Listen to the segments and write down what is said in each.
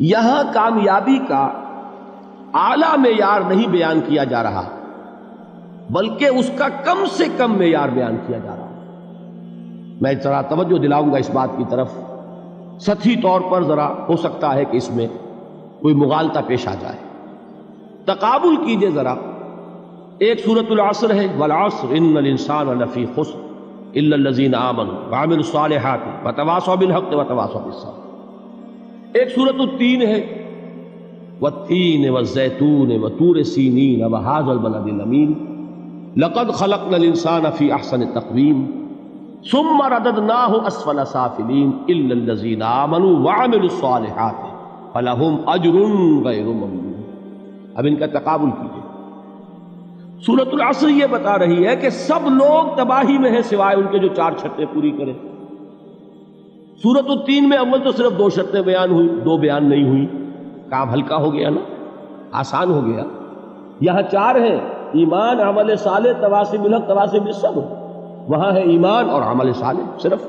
یہاں کامیابی کا اعلیٰ معیار نہیں بیان کیا جا رہا، بلکہ اس کا کم سے کم معیار بیان کیا جا رہا ہے۔ میں ذرا توجہ دلاؤں گا اس بات کی طرف، سطحی طور پر ذرا ہو سکتا ہے کہ اس میں کوئی مغالطہ پیش آ جائے۔ تقابل کیجئے ذرا، ایک سورۃ العصر ہے، والعصر ان الانسان لفی خسر الا الذین آمنوا وعملوا الصالحات وتواصوا بالحق وتواصوا بالصبر۔ ایک سورۃ التین ہے، والتین والزیتون وطور سینین وہذا البلد الامین لقد خلقنا الانسان فی احسن تقویم ثم رددناہ اسفل سافلین الا الذین آمنوا وعملوا الصالحات فلہم اجر غیر ممنون۔ اب ان کا تقابل کیجئے۔ سورۃ العصر یہ بتا رہی ہے کہ سب لوگ تباہی میں ہیں سوائے ان کے جو 4 شرطیں پوری کریں۔ سورۃ التین میں اول تو صرف 2 شرطیں بیان ہوئی، 2 بیان نہیں ہوئی، کام ہلکا ہو گیا نا، آسان ہو گیا۔ یہاں 4 ہیں، ایمان، عمل صالح، تواصی بالحق، تواصی بالصبر۔ وہاں ہے ایمان اور عمل صالح صرف۔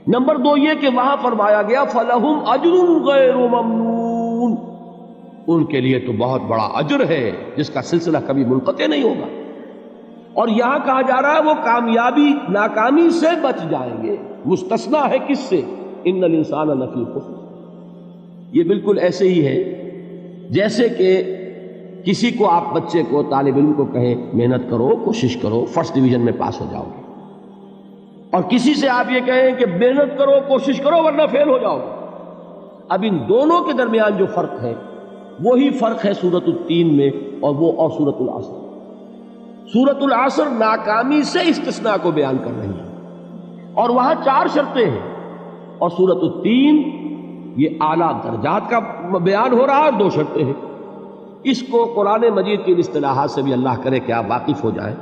نمبر 2 یہ کہ وہاں فرمایا گیا فَلَهُمْ أَجْرٌ غَيْرُ مَمْنُونَ، ان کے لیے تو بہت بڑا اجر ہے جس کا سلسلہ کبھی منقطع نہیں ہوگا۔ اور یہاں کہا جا رہا ہے وہ کامیابی ناکامی سے بچ جائیں گے۔ مستثنیٰ ہے کس سے؟ ان الانسان لفی خسر۔ یہ بالکل ایسے ہی ہے جیسے کہ کسی کو آپ بچے کو، طالب علم کو کہیں محنت کرو، کوشش کرو، فرسٹ ڈویژن میں پاس ہو جاؤ گے، اور کسی سے آپ یہ کہیں کہ محنت کرو، کوشش کرو ورنہ فیل ہو جاؤ گے۔ اب ان دونوں کے درمیان جو فرق ہے وہی فرق ہے سورۃ التین میں اور سورۃ العصر۔ سورۃ العصر ناکامی سے استثناء کو بیان کر رہی ہے اور وہاں 4 شرطیں ہیں، اور سورۃ التین یہ اعلیٰ درجات کا بیان ہو رہا ہے، 2 شرطیں ہیں۔ اس کو قرآن مجید کی اصطلاحات سے بھی اللہ کرے کہ آپ واقف ہو جائیں۔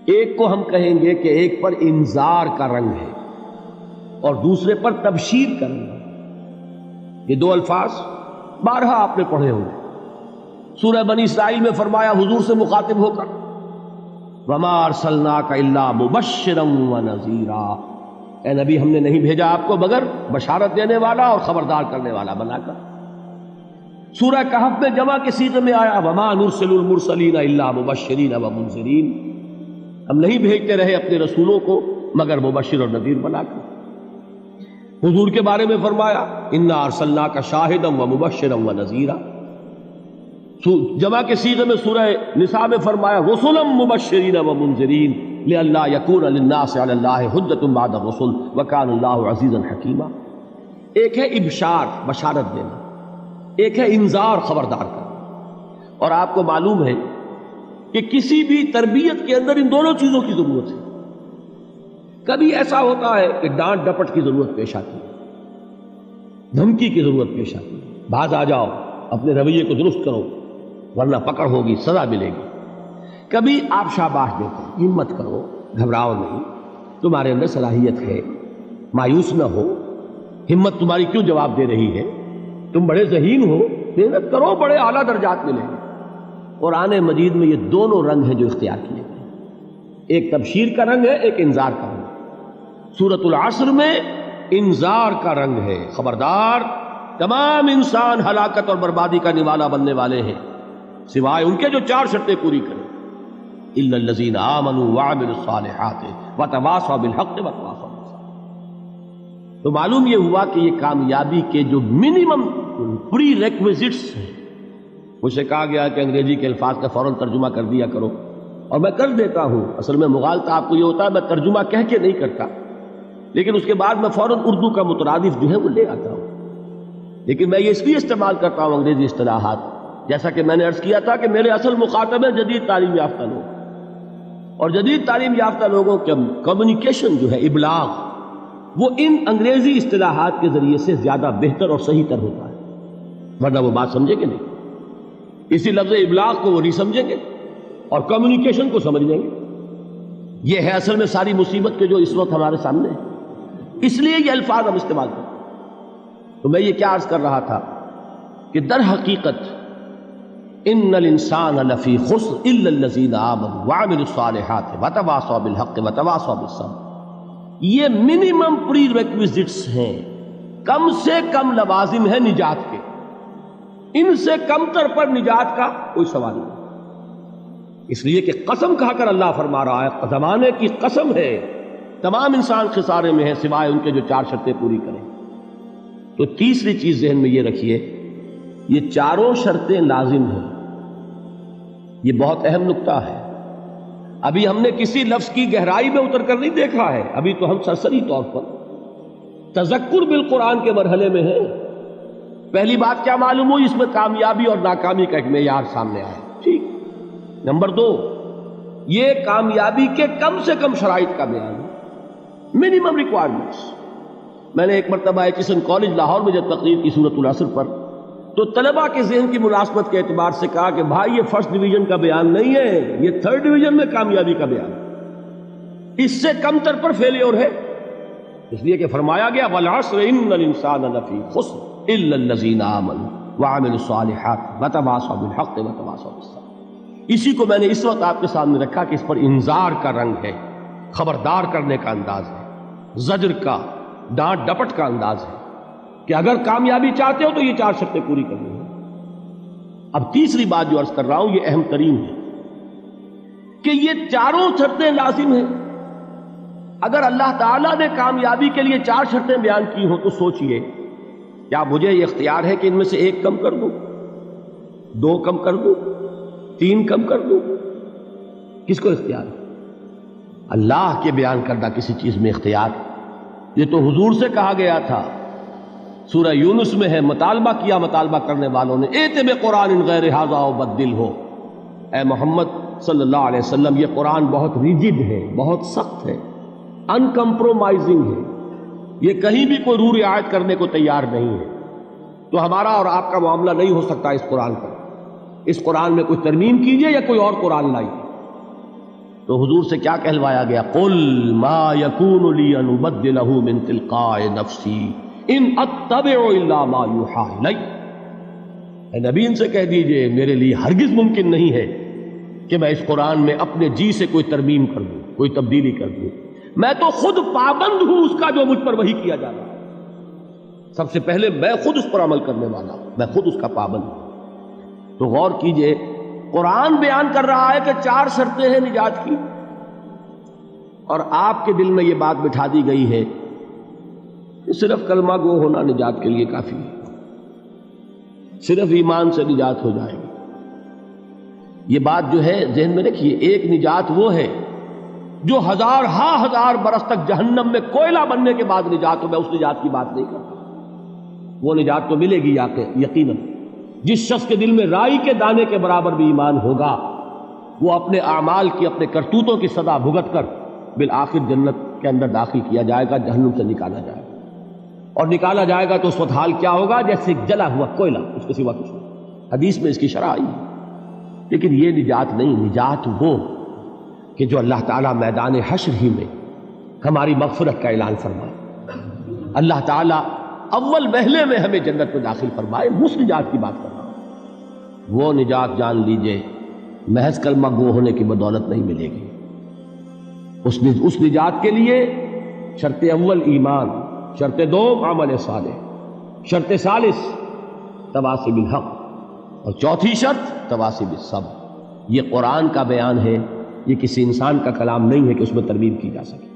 ایک کو ہم کہیں گے کہ ایک پر انذار کا رنگ ہے اور دوسرے پر تبشیر کا رنگ ہے۔ یہ 2 الفاظ بارہا آپ نے پڑھے ہوں گے۔ سورہ بنی اسرائیل میں فرمایا حضور سے مخاطب ہو کر وَمَا أَرْسَلْنَاكَ إِلَّا مُبَشِّرًا وَنَذِيرًا، اے نبی ہم نے نہیں بھیجا آپ کو مگر بشارت دینے والا اور خبردار کرنے والا بنا کر۔ سورہ کہف میں جمع کے صیغے میں آیا وَمَا نُرْسِلُ الْمُرْسَلِينَ إِلَّا مُبَشِّرِينَ وَمُنذِرِينَ، ہم نہیں بھیجتے رہے اپنے رسولوں کو مگر مبشر اور نذیر بنا کر۔ حضور کے بارے میں فرمایا اِنَّا أَرْسَلْنَاكَ شَاهِدًا وَمُبَشِّرًا وَنَذِيرًا۔ جمع کے صیغے میں سورہ نساء میں فرمایا رُسُلًا مُبَشِّرِينَ وَمُنذِرِينَ لِئَلَّا يَكُونَ لِلنَّاسِ عَلَى اللَّهِ حُجَّةٌ بَعْدَ الرُّسُلِ وَكَانَ اللَّهُ عَزِيزًا حَكِيمًا۔ ایک ہے ابشار، بشارت دینا، ایک ہے انذار، خبردار کرنا۔ اور آپ کو معلوم ہے کہ کسی بھی تربیت کے اندر ان دونوں چیزوں کی ضرورت ہے۔ کبھی ایسا ہوتا ہے کہ ڈانٹ ڈپٹ کی ضرورت پیش آتی ہے، دھمکی کی ضرورت پیش آتی ہے، باز آ جاؤ، اپنے رویے کو درست کرو ورنہ پکڑ ہوگی، سزا ملے گی۔ کبھی آپ شاباش دیتے ہیں، ہمت کرو، گھبراؤ نہیں، تمہارے اندر صلاحیت ہے، مایوس نہ ہو، ہمت تمہاری کیوں جواب دے رہی ہے، تم بڑے ذہین ہو، محنت کرو، بڑے اعلیٰ درجات ملیں گے۔ قرآن مجید میں یہ دونوں رنگ ہیں جو اختیار کیے گئے، ایک تبشیر کا رنگ ہے، ایک انذار کا رنگ ہے۔ سورۃ العصر میں انذار کا رنگ ہے، خبردار، تمام انسان ہلاکت اور بربادی کا نوالا بننے والے ہیں سوائے ان کے جو 4 شرطیں پوری کریں، الا الذین آمنوا وعملوا الصالحات وتواصوا بالحق وتواصوا بالصبر۔ تو معلوم یہ ہوا کہ یہ کامیابی کے جو منیمم پری ریکویزٹس ہیں، مجھ سے کہا گیا کہ انگریزی کے الفاظ کا فوراً ترجمہ کر دیا کرو، اور میں کر دیتا ہوں۔ اصل میں مغالطہ آپ کو یہ ہوتا ہے میں ترجمہ کہہ کے نہیں کرتا، لیکن اس کے بعد میں فوراً اردو کا مترادف جو ہے وہ لے آتا ہوں۔ لیکن میں یہ اس لیے استعمال کرتا ہوں انگریزی اصطلاحات، جیسا کہ میں نے عرض کیا تھا کہ میرے اصل مخاطب ہیں جدید تعلیم یافتہ لوگ، اور جدید تعلیم یافتہ لوگوں کے کمیونیکیشن جو ہے، ابلاغ، وہ ان انگریزی اصطلاحات کے ذریعے سے زیادہ بہتر اور صحیح تر ہوتا ہے، ورنہ وہ بات سمجھیں گے نہیں۔ اسی لفظ ابلاغ کو وہ نہیں سمجھیں گے اور کمیونیکیشن کو سمجھ لیں گے۔ یہ ہے اصل میں ساری مصیبت کے جو اس وقت ہمارے سامنے ہے، اس لیے یہ الفاظ ہم استعمال کرتے ہیں۔ تو میں یہ کیا عرض کر رہا تھا کہ در حقیقت ان الانسان لفی خسر الا الذین آمنوا وعملوا الصالحات وتواصوا بالحق وتواصوا بالصبر، یہ منیمم پری ریکویزٹس ہیں کم سے کم لوازم ہے نجات کے، ان سے کم تر پر نجات کا کوئی سوال نہیں، اس لیے کہ قسم کھا کر اللہ فرما رہا ہے، زمانے کی قسم ہے، تمام انسان خسارے میں ہیں سوائے ان کے جو 4 شرطیں پوری کریں۔ تو تیسری چیز ذہن میں یہ رکھیے، یہ چاروں شرطیں لازم ہیں، یہ بہت اہم نکتہ ہے۔ ابھی ہم نے کسی لفظ کی گہرائی میں اتر کر نہیں دیکھا ہے، ابھی تو ہم سرسری طور پر تذکر بالقرآن کے مرحلے میں ہیں۔ پہلی بات کیا معلوم ہوئی؟ اس میں کامیابی اور ناکامی کا ایک معیار سامنے آیا، ٹھیک۔ نمبر 2، یہ کامیابی کے کم سے کم شرائط کا بیان ہے، منیمم ریکوائرمنٹس۔ میں نے ایک مرتبہ ایچسن کالج لاہور میں جب تقریر کی سورۃ العصر پر، تو طلباء کے ذہن کی مناسبت کے اعتبار سے کہا کہ بھائی یہ فرسٹ ڈویژن کا بیان نہیں ہے، یہ 3rd ڈویژن میں کامیابی کا بیان ہے، اس سے کم تر پر فیلیور ہے، اس لیے کہ فرمایا گیا والعصر ان الانسان لفی خسر الا الذین آمنوا وعملوا الصالحات وتواصوا بالحق وتواصوا بالصبر۔ اسی کو میں نے اس وقت آپ کے سامنے رکھا کہ اس پر انذار کا رنگ ہے، خبردار کرنے کا انداز ہے، زجر کا، ڈانٹ ڈپٹ کا انداز ہے کہ اگر کامیابی چاہتے ہو تو یہ 4 شرطیں پوری کرنی ہیں۔ اب تیسری بات جو عرض کر رہا ہوں یہ اہم ترین ہے کہ یہ چاروں شرطیں لازم ہیں۔ اگر اللہ تعالیٰ نے کامیابی کے لیے 4 شرطیں بیان کی ہوں تو سوچئے، کیا مجھے یہ اختیار ہے کہ ان میں سے 1 کم کر دوں، 2 کم کر دوں، 3 کم کر دوں؟ کس کو اختیار ہے؟ اللہ کے بیان کردہ کسی چیز میں اختیار؟ یہ تو حضور سے کہا گیا تھا، سورہ یونس میں ہے، مطالبہ کیا مطالبہ کرنے والوں نے، ایت بقرآن غیر ھذا وبدل ہو، اے محمد صلی اللہ علیہ وسلم یہ قرآن بہت ریجڈ ہے، بہت سخت ہے، ان کمپرومائزنگ ہے، یہ کہیں بھی کوئی رو رعایت کرنے کو تیار نہیں ہے، تو ہمارا اور آپ کا معاملہ نہیں ہو سکتا اس قرآن پر، اس قرآن میں کوئی ترمیم کیجئے یا کوئی اور قرآن لائیے۔ تو حضور سے کیا کہلوایا گیا؟ قل ما یکون لی ان ابدلہ من تلقاء نفسی ان اتبع الا ما یوحی الی۔ اے نبی ان سے کہہ دیجئے میرے لیے ہرگز ممکن نہیں ہے کہ میں اس قرآن میں اپنے جی سے کوئی ترمیم کر دوں، کوئی تبدیلی کر دوں، میں تو خود پابند ہوں اس کا جو مجھ پر وحی کیا جا رہا ہے، سب سے پہلے میں خود اس پر عمل کرنے والا ہوں، میں خود اس کا پابند ہوں۔ تو غور کیجئے، قرآن بیان کر رہا ہے کہ 4 شرطیں ہیں نجات کی، اور آپ کے دل میں یہ بات بٹھا دی گئی ہے کہ صرف کلمہ گو ہونا نجات کے لیے کافی ہے، صرف ایمان سے نجات ہو جائے گی۔ یہ بات جو ہے ذہن میں رکھیے، ایک نجات وہ ہے جو ہزار برس تک جہنم میں کوئلہ بننے کے بعد نجات ہو، میں اس نجات کی بات نہیں کرتا، وہ نجات تو ملے گی یقیناً۔ جس شخص کے دل میں رائی کے دانے کے برابر بھی ایمان ہوگا، وہ اپنے اعمال کی، اپنے کرتوتوں کی سزا بھگت کر بالآخر جنت کے اندر داخل کیا جائے گا، جہنم سے نکالا جائے گا، اور نکالا جائے گا تو اس وقت حال کیا ہوگا؟ جیسے جلا ہوا کوئلہ، اس کے سوا کچھ نہیں۔ حدیث میں اس کی شرح آئی ہے۔ لیکن یہ نجات نہیں، نجات وہ کہ جو اللہ تعالیٰ میدان حشر ہی میں ہماری مغفرت کا اعلان فرمائے، اللہ تعالیٰ اول وہلے میں ہمیں جنت میں داخل فرمائے، اس نجات کی بات کر رہا ہوں۔ وہ نجات جان لیجئے محض کلمہ گو ہونے کی بدولت نہیں ملے گی، اس نجات کے لیے شرط اول ایمان، شرط 2 عمل صالح، شرط ثالث تواصی بالحق، اور چوتھی شرط تواصی بالصبر۔ یہ قرآن کا بیان ہے، یہ کسی انسان کا کلام نہیں ہے کہ اس میں ترمیم کی جا سکے۔